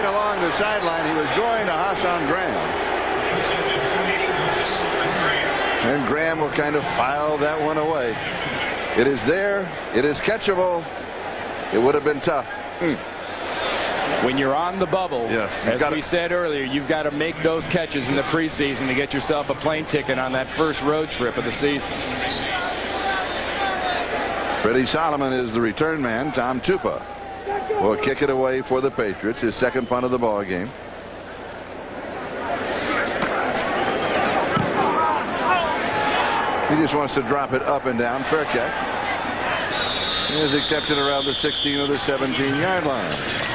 right along the sideline. He was going to Hassan Graham. And Graham will kind of file that one away. It is there. It is catchable. It would have been tough. When you're on the bubble, yes, as we said earlier, you've got to make those catches in the preseason to get yourself a plane ticket on that first road trip of the season. Freddie Solomon is the return man. Tom Tupa will kick it away for the Patriots. His second punt of the ball game. He just wants to drop it up and down. Fair catch. He is accepted around the 16 or the 17-yard line.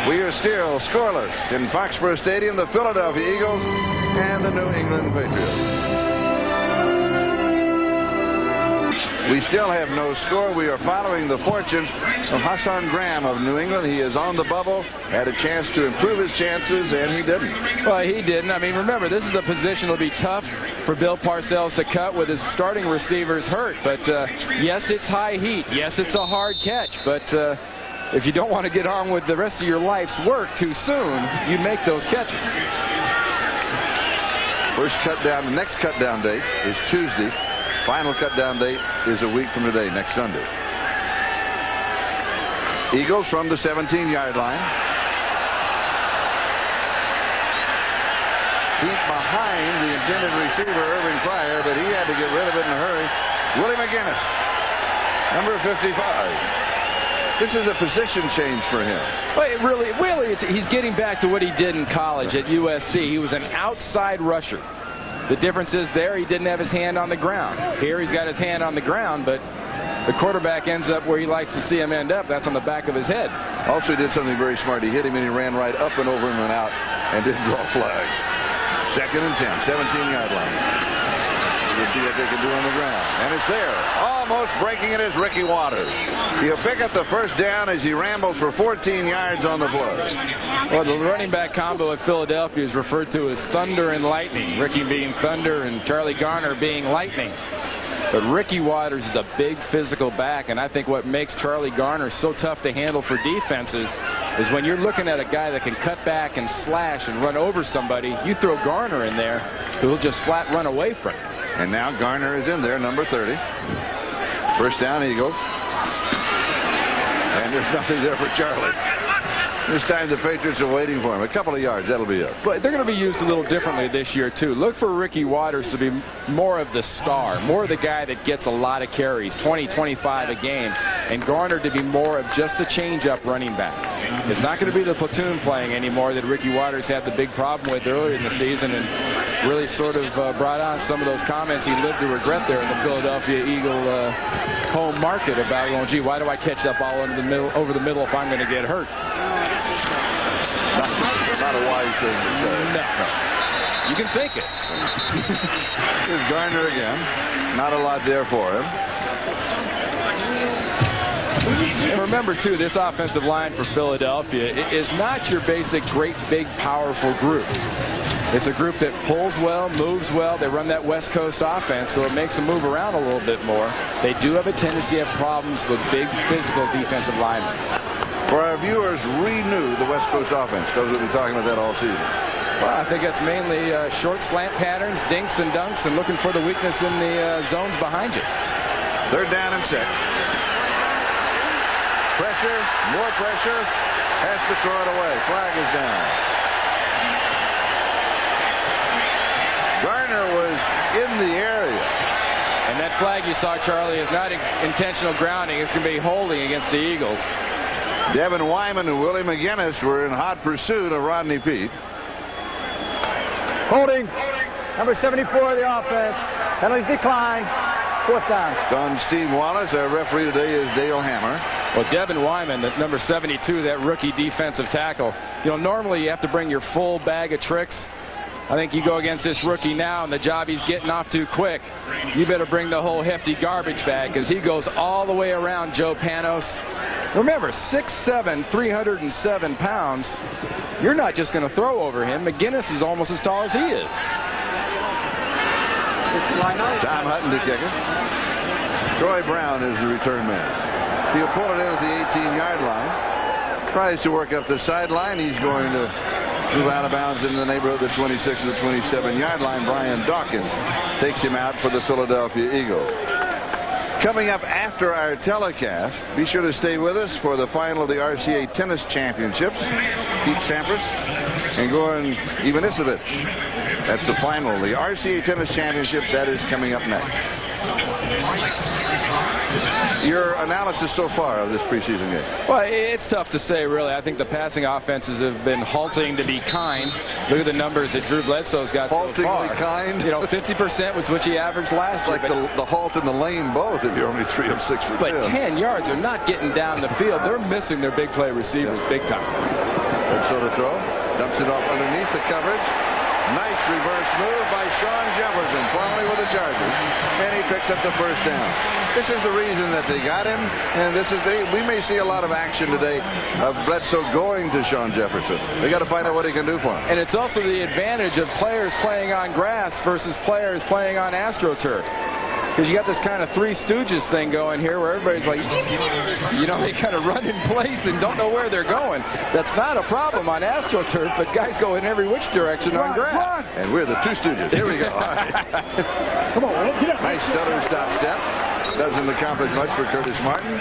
We are still scoreless in Foxborough Stadium. The Philadelphia Eagles and the New England Patriots. We still have no score. We are following the fortunes of Hassan Graham of New England. He is on the bubble, had a chance to improve his chances, and he didn't. Well, he didn't. I mean, remember, this is a position that'll be tough for Bill Parcells to cut with his starting receivers hurt. But yes, it's high heat. Yes, it's a hard catch. But if you don't want to get on with the rest of your life's work too soon, you make those catches. First cut down, the next cut down date is Tuesday. Final cut down date is a week from today, next Sunday. Eagles from the 17-yard line. Deep behind the intended receiver, Irving Pryor, but he had to get rid of it in a hurry. Willie McGinnis, number 55. This is a position change for him. Well, he's getting back to what he did in college at USC. He was an outside rusher. The difference is there he didn't have his hand on the ground. Here he's got his hand on the ground, but the quarterback ends up where he likes to see him end up. That's on the back of his head. Also, he did something very smart. He hit him and he ran right up and over him and out and didn't draw a flag. Second and 10, 17-yard line. We'll see what they can do on the ground. And it's there. Almost breaking it is Ricky Waters. He'll pick up the first down as he rambles for 14 yards on the play. Well, the running back combo at Philadelphia is referred to as thunder and lightning. Ricky being thunder and Charlie Garner being lightning. But Ricky Waters is a big physical back, and I think what makes Charlie Garner so tough to handle for defenses is when you're looking at a guy that can cut back and slash and run over somebody, you throw Garner in there, who'll just flat run away from it. And now Garner is in there, number 30. First down, Eagles. And there's nothing there for Charlie. This time the Patriots are waiting for him. A couple of yards, that'll be it. But they're going to be used a little differently this year, too. Look for Ricky Waters to be more of the star, more of the guy that gets a lot of carries, 20, 25 a game, and Garner to be more of just the change-up running back. It's not going to be the platoon playing anymore that Ricky Waters had the big problem with earlier in the season and really sort of brought on some of those comments he lived to regret there in the Philadelphia Eagle home market about, well, gee, why do I catch that ball over the middle if I'm going to get hurt? Not a wise thing to say. No. You can think it. Here's Garner again. Not a lot there for him. And remember, too, this offensive line for Philadelphia is not your basic great, big, powerful group. It's a group that pulls well, moves well. They run that West Coast offense, so it makes them move around a little bit more. They do have a tendency to have problems with big, physical defensive linemen. For our viewers, renew the West Coast offense, because we'll be talking about that all season. Well, I think that's mainly short slant patterns, dinks and dunks, and looking for the weakness in the zones behind you. Third down and 6. Pressure, more pressure, has to throw it away. Flag is down. Garner was in the area. And that flag you saw, Charlie, is not intentional grounding. It's going to be holding against the Eagles. Devin Wyman and Willie McGinnis were in hot pursuit of Rodney Peete. Holding. Number 74 of the offense. Penalties decline. Fourth down. Don Steve Wallace. Our referee today is Dale Hammer. Well, Devin Wyman, at number 72, that rookie defensive tackle. You know, normally you have to bring your full bag of tricks. I think you go against this rookie now, and the job he's getting off too quick. You better bring the whole hefty garbage bag, because he goes all the way around Joe Panos. Remember, 6'7", 307 pounds. You're not just going to throw over him. McGinnis is almost as tall as he is. Tom Hutton to kick it. Troy Brown is the return man. He'll pull it in at the 18-yard line. Tries to work up the sideline. He's going to move out of bounds in the neighborhood of the 26 to the 27-yard line. Brian Dawkins takes him out for the Philadelphia Eagles. Coming up after our telecast, be sure to stay with us for the final of the RCA Tennis Championships. Pete Sampras and Goran Ivanisevic. That's the final. The RCA Tennis Championships, that is coming up next. Your analysis so far of this preseason game? Well, it's tough to say, really. I think the passing offenses have been halting, to be kind. Look at the numbers that Drew Bledsoe's got so far. Haltingly kind? You know, 50% was what he averaged last year. Like the halt and the lane both if you're only 3 of 6 for 10. But 10 yards are not getting down the field. They're missing their big play receivers big time. Bledsoe to throw. Dumps it off underneath the coverage. Nice reverse move by Sean Jefferson, formerly with the Chargers, and he picks up the first down. This is the reason that they got him, and we may see a lot of action today of Bledsoe going to Sean Jefferson. They got to find out what he can do for him. And it's also the advantage of players playing on grass versus players playing on AstroTurf. Because you got this kind of Three Stooges thing going here where everybody's like, you know, they kind of run in place and don't know where they're going. That's not a problem on AstroTurf, but guys go in every which direction on grass. And we're the Two Stooges. Here we go. All right. Come on, get up. Nice stutter stop step. Doesn't accomplish much for Curtis Martin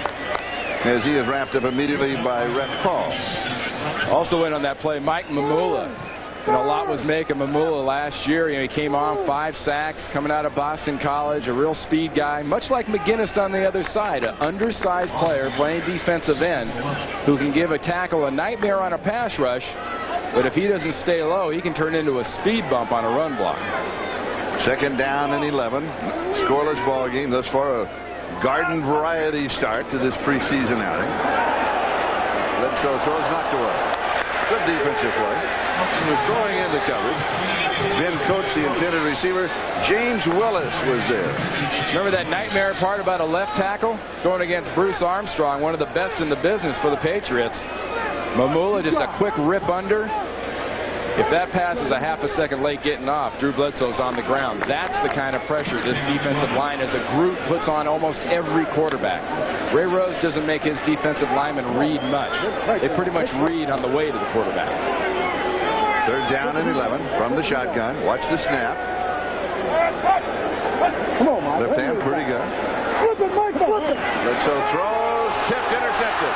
as he is wrapped up immediately by Rhett Paul. Also in on that play, Mike Mamula. You know, a lot was making Mamula last year. You know, he came on 5 sacks coming out of Boston College, a real speed guy, much like McGinnis on the other side, an undersized player playing defensive end who can give a tackle a nightmare on a pass rush, but if he doesn't stay low, he can turn into a speed bump on a run block. Second down and 11. Scoreless ball game. Thus far, a garden variety start to this preseason outing. Bledsoe throws knocked away. Good defensive play. He was throwing into coverage. Ben Coates, the intended receiver. James Willis was there. Remember that nightmare part about a left tackle going against Bruce Armstrong, one of the best in the business for the Patriots. Mamula just a quick rip under. If that pass is a half a second late getting off, Drew Bledsoe's on the ground. That's the kind of pressure this defensive line as a group puts on almost every quarterback. Ray Rose doesn't make his defensive linemen read much. They pretty much read on the way to the quarterback. Third down and 11 from the shotgun. Watch the snap. Come on, Mike. Left hand pretty good. Flip it, Mike. Flip it. Bledsoe throws. Tipped, intercepted.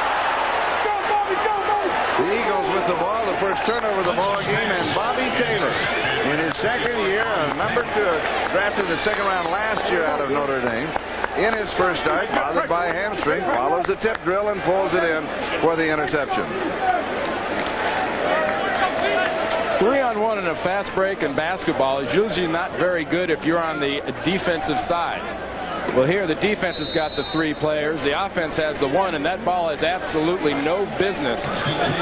Go, Bobby. Go, Bobby. The Eagles with the ball, the first turnover of the ball game, and Bobby Taylor in his second year, number 2, drafted the second round last year out of Notre Dame. In his first start, bothered by a hamstring, follows the tip drill and pulls it in for the interception. 3-on-1 in a fast break in basketball is usually not very good if you're on the defensive side. Well, here the defense has got the 3 players. The offense has the 1, and that ball has absolutely no business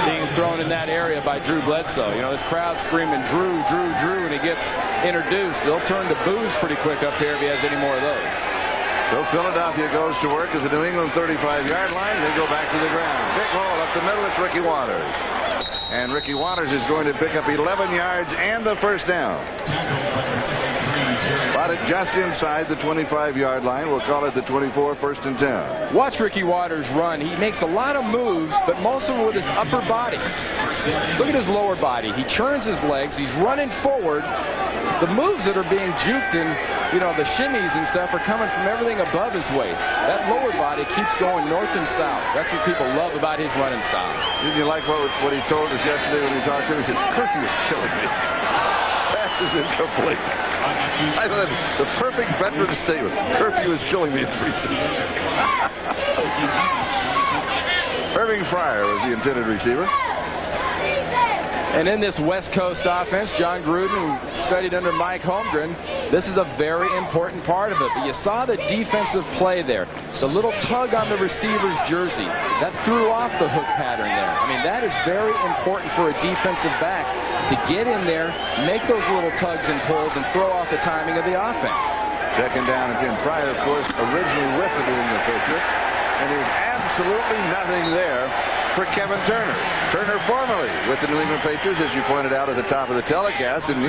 being thrown in that area by Drew Bledsoe. You know, this crowd screaming, Drew, Drew, Drew, and he gets introduced. They'll turn to boos pretty quick up here if he has any more of those. So Philadelphia goes to work at the New England 35-yard line. They go back to the ground. Big hole up the middle. It's Ricky Waters. And Ricky Waters is going to pick up 11 yards and the first down. Spotted just inside the 25-yard line. We'll call it the 24, first and 10. Watch Ricky Waters run. He makes a lot of moves, but most of them with his upper body. Look at his lower body. He churns his legs. He's running forward. The moves that are being juked and, you know, the shimmies and stuff are coming from everything above his waist. That lower body keeps going north and south. That's what people love about his running style. Didn't you like what he told us yesterday when we talked to him? He says, curfew is killing me. Pass is incomplete. I thought the perfect veteran statement. Curfew is killing me in 3 seasons. Irving Fryer was the intended receiver. And in this West Coast offense, John Gruden, who studied under Mike Holmgren, this is a very important part of it. But you saw the defensive play there. The little tug on the receiver's jersey. That threw off the hook pattern there. I mean, that is very important for a defensive back to get in there, make those little tugs and pulls, and throw off the timing of the offense. Second down again. Pryor, of course, originally with the New England Patriots. And there's absolutely nothing there for Kevin Turner. Turner formerly with the New England Patriots, as you pointed out at the top of the telecast, and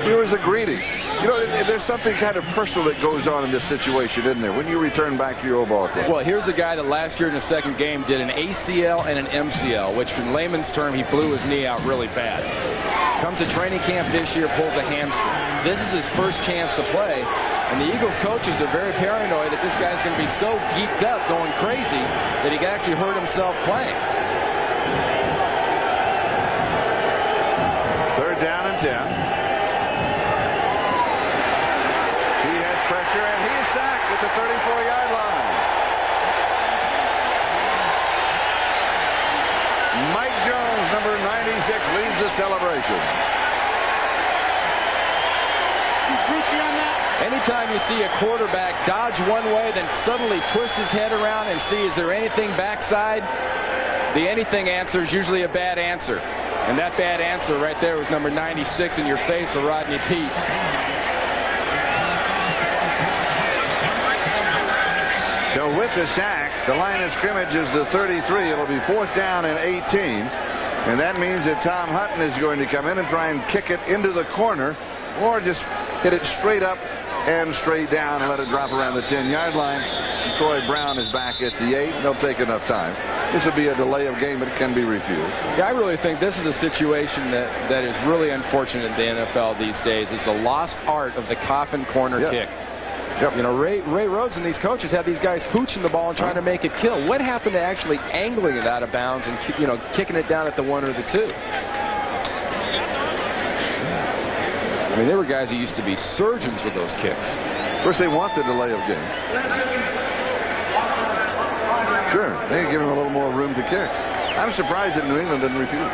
viewers agreed. You know, there's something kind of personal that goes on in this situation, isn't there, when you return back to your old ball club? Well, here's a guy that last year in the second game did an ACL and an MCL, which in layman's term, he blew his knee out really bad. Comes to training camp this year, pulls a hamstring. This is his first chance to play, and the Eagles coaches are very paranoid that this guy's going to be so geeked up, going crazy, that he could actually hurt himself playing. Third down and 10. He has pressure, and he is sacked at the 34-yard line. Mike Jones, number 96, leads the celebration. Anytime you see a quarterback dodge one way, then suddenly twist his head around and see, is there anything backside? The anything answer is usually a bad answer. And that bad answer right there was number 96 in your face for Rodney Peete. So with the sack, the line of scrimmage is the 33. It'll be 4th down and 18. And that means that Tom Hutton is going to come in and try and kick it into the corner, or just hit it straight up and straight down and let it drop around the 10-yard line. And Troy Brown is back at the 8. They'll take enough time. This will be a delay of game, but it can be refused. Yeah, I really think this is a situation that is really unfortunate in the NFL these days. Is the lost art of the coffin corner kick. Yep. You know, Ray Rhodes and these coaches have these guys pooching the ball and trying to make it kill. What happened to actually angling it out of bounds and, you know, kicking it down at the 1 or the 2? I mean, there were guys who used to be surgeons with those kicks. Of course, they want the delay of game. Sure, they give him a little more room to kick. I'm surprised that New England didn't refuse.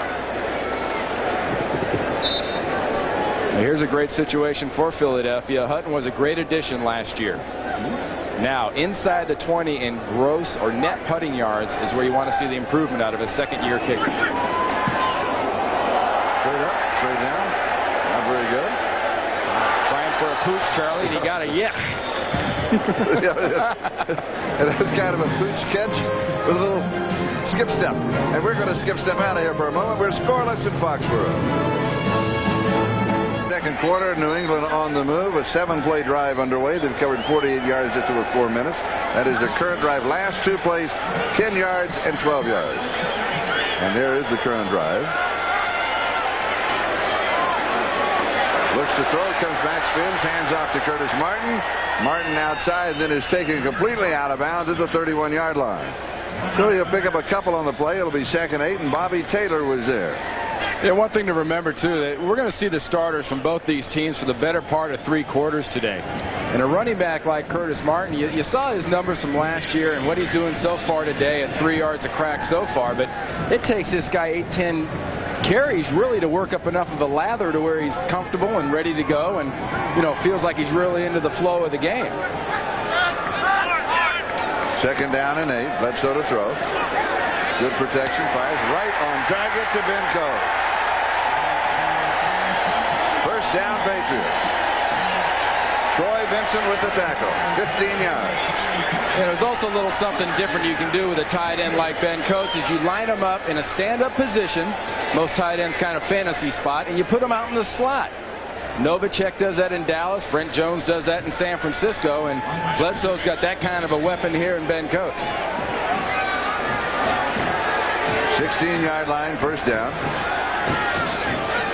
Now, here's a great situation for Philadelphia. Hutton was a great addition last year. Now, inside the 20 in gross or net putting yards is where you want to see the improvement out of a second-year kicker. Straight up, straight down. Not very good. Trying for a pooch, Charlie, and he got a yeah. And that was kind of a pooch catch with a little skip step. And we're going to skip step out of here for a moment. We're scoreless in Foxborough. Second quarter, New England on the move. A 7-play drive underway. They've covered 48 yards just over 4 minutes. That is the current drive. Last 2 plays, 10 yards and 12 yards. And there is the current drive. Looks to throw, comes back, spins, hands off to Curtis Martin. Martin outside, then is taken completely out of bounds at the 31-yard line. So he'll pick up a couple on the play. It'll be 2nd 8, and Bobby Taylor was there. Yeah, one thing to remember, too, that we're going to see the starters from both these teams for the better part of 3 quarters today. And a running back like Curtis Martin, you saw his numbers from last year and what he's doing so far today at 3 yards a crack so far. But it takes this guy 8-10 carries really to work up enough of a lather to where he's comfortable and ready to go and, you know, feels like he's really into the flow of the game. 2nd down and 8. Bledsoe to throw. Good protection. Fires right on target to Ben Coates. First down, Patriots. Troy Vincent with the tackle. 15 yards. And there's also a little something different you can do with a tight end like Ben Coates is you line them up in a stand-up position. Most tight ends kind of fantasy spot, and you put them out in the slot. Novacek does that in Dallas. Brent Jones does that in San Francisco. And Bledsoe's got that kind of a weapon here in Ben Coates. 16-yard line, first down.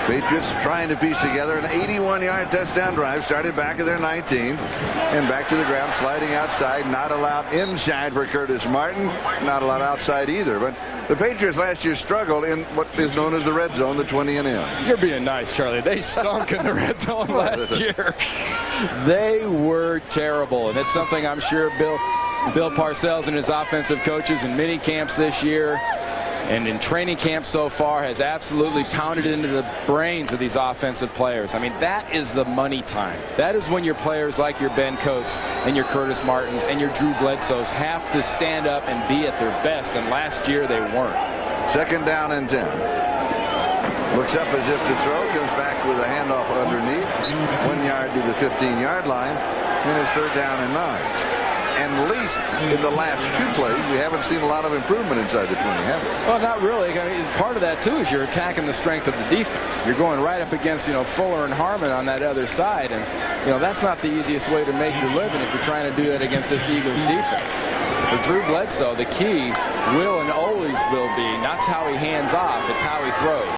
Patriots trying to piece together an 81-yard touchdown drive. Started back at their 19 and back to the ground, sliding outside. Not allowed inside for Curtis Martin. Not allowed outside either. But the Patriots last year struggled in what is known as the red zone, the 20 and in. You're being nice, Charlie. They stunk in the red zone last year. They were terrible, and it's something I'm sure Bill Parcells and his offensive coaches in mini camps this year and in training camp so far has absolutely pounded into the brains of these offensive players. I mean, that is the money time. That is when your players like your Ben Coates and your Curtis Martins and your Drew Bledsoes have to stand up and be at their best, and last year they weren't. 2nd down and 10. Looks up as if to throw, comes back with a handoff underneath. 1 yard to the 15-yard line, and it's 3rd down and 9. And at least in the last 2 plays, we haven't seen a lot of improvement inside the 20, have we? Well, not really. I mean, part of that, too, is you're attacking the strength of the defense. You're going right up against, Fuller and Harmon on that other side. And, that's not the easiest way to make your living if you're trying to do that against this Eagles defense. For Drew Bledsoe, the key will and always will be not how he hands off, it's how he throws.